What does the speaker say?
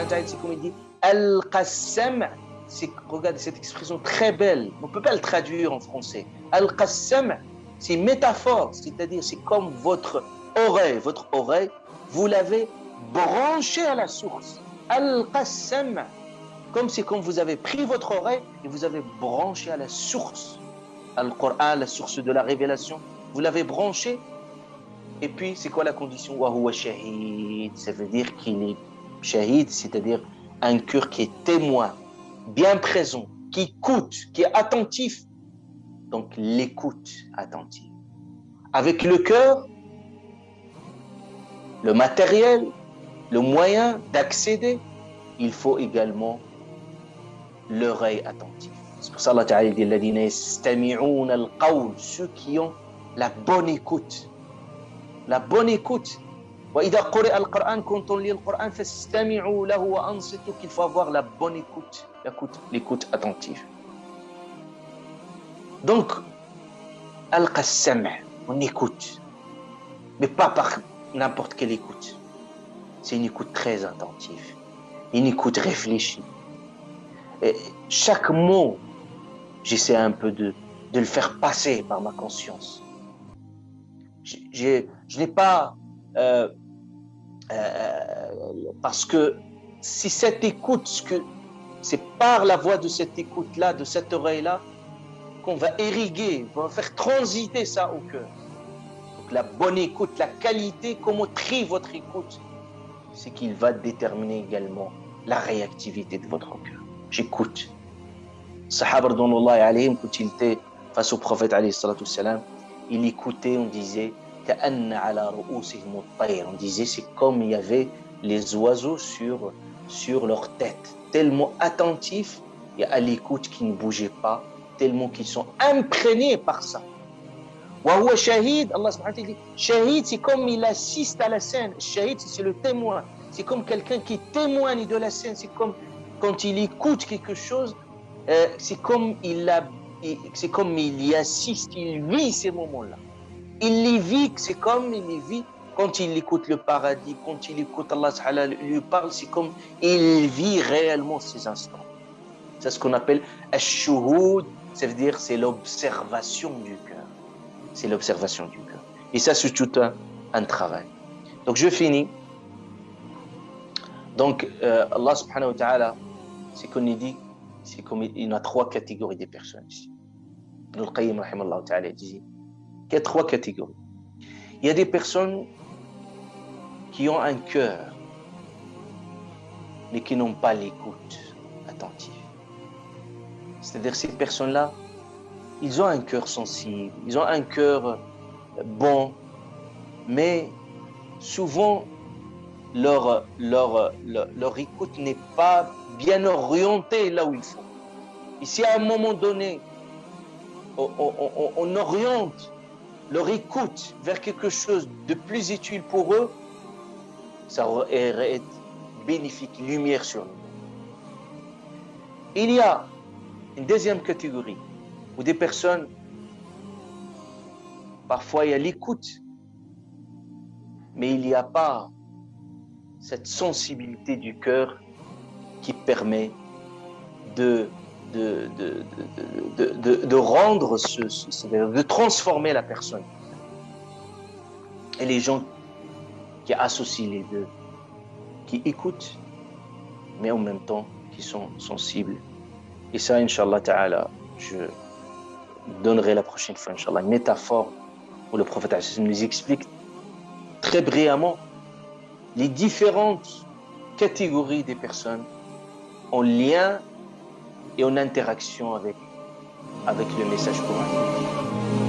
c'est comme il dit Al-Qassam. Regardez cette expression très belle. On ne peut pas le traduire en français. Al-Qassam, c'est une métaphore, c'est-à-dire c'est comme votre oreille, vous l'avez branchée à la source. Al-Qassam, comme c'est comme vous avez pris votre oreille et vous avez branché à la source. Al-Qur'an, la source de la révélation, vous l'avez branché. Et puis, c'est quoi la condition? Wa huwa shahid, ça veut dire qu'il est shahid, c'est-à-dire un cœur qui est témoin, bien présent, qui écoute, qui est attentif. Donc, l'écoute attentive. Avec le cœur, le matériel, le moyen d'accéder, il faut également l'oreille attentive. C'est pour ça Allah Ta'ala dit الذين يستمعون القول, ceux qui ont la bonne écoute. La bonne écoute. وإذا قرئ القرآن, quand on lit le Coran, فاستمعوا له وأنصتوا, qu'il faut avoir la bonne écoute, l'écoute attentive. Donc, al-qassam', on écoute, mais pas par n'importe quelle écoute. C'est une écoute très attentive, une écoute réfléchie. Et chaque mot, j'essaie un peu de le faire passer par ma conscience. Je n'ai pas... parce que si cette écoute, c'est par la voie de cette écoute-là, de cette oreille-là, qu'on va irriguer, on va faire transiter ça au cœur. Donc la bonne écoute, la qualité, comment trie votre écoute, c'est qu'il va déterminer également la réactivité de votre cœur. J'écoute. Sahaba radounullahi alayhim, quand il était face au prophète alayhi salatu wassalam, il écoutait, on disait, ka'anna ala ru'usihim at-tayr, on disait c'est comme il y avait les oiseaux sur leur tête, tellement attentifs et à l'écoute qui ne bougeaient pas, tellement qu'ils sont imprégnés par ça. Wa huwa shahid, Allah subhanahu wa ta'ala dit, shahid, c'est comme il assiste à la scène. Shahid, c'est le témoin. C'est comme quelqu'un qui témoigne de la scène. C'est comme quand il écoute quelque chose, c'est comme il y assiste, il vit ces moments-là. Il les vit, c'est comme il les vit quand il écoute le paradis, quand il écoute Allah subhanahu wa ta'ala lui parle, c'est comme il vit réellement ces instants. C'est ce qu'on appelle ash-shuhud, ça veut dire c'est l'observation du cœur. C'est l'observation du cœur. Et ça, c'est tout un travail. Donc, je finis. Donc, Allah subhanahu wa ta'ala, c'est qu'on dit, c'est comme il y a 3 catégories de personnes ici. Ibn al-Qayyim, rahimallahu ta'ala, dit qu'il y a 3 catégories. Il y a des personnes qui ont un cœur, mais qui n'ont pas l'écoute attentive. C'est-à-dire ces personnes-là, ils ont un cœur sensible, ils ont un cœur bon, mais souvent leur écoute n'est pas bien orientée là où il faut. Et si à un moment donné, on oriente leur écoute vers quelque chose de plus utile pour eux, ça va être bénéfique, lumière sur nous. Il y a une deuxième catégorie où des personnes, parfois il y a l'écoute, mais il n'y a pas cette sensibilité du cœur qui permet de rendre, de transformer la personne. Et les gens qui associent les deux, qui écoutent, mais en même temps qui sont sensibles. Et ça, Inch'Allah Ta'ala, je donnerai la prochaine fois, Inch'Allah, une métaphore où le prophète nous explique très brillamment les différentes catégories des personnes en lien et en interaction avec le message coranique.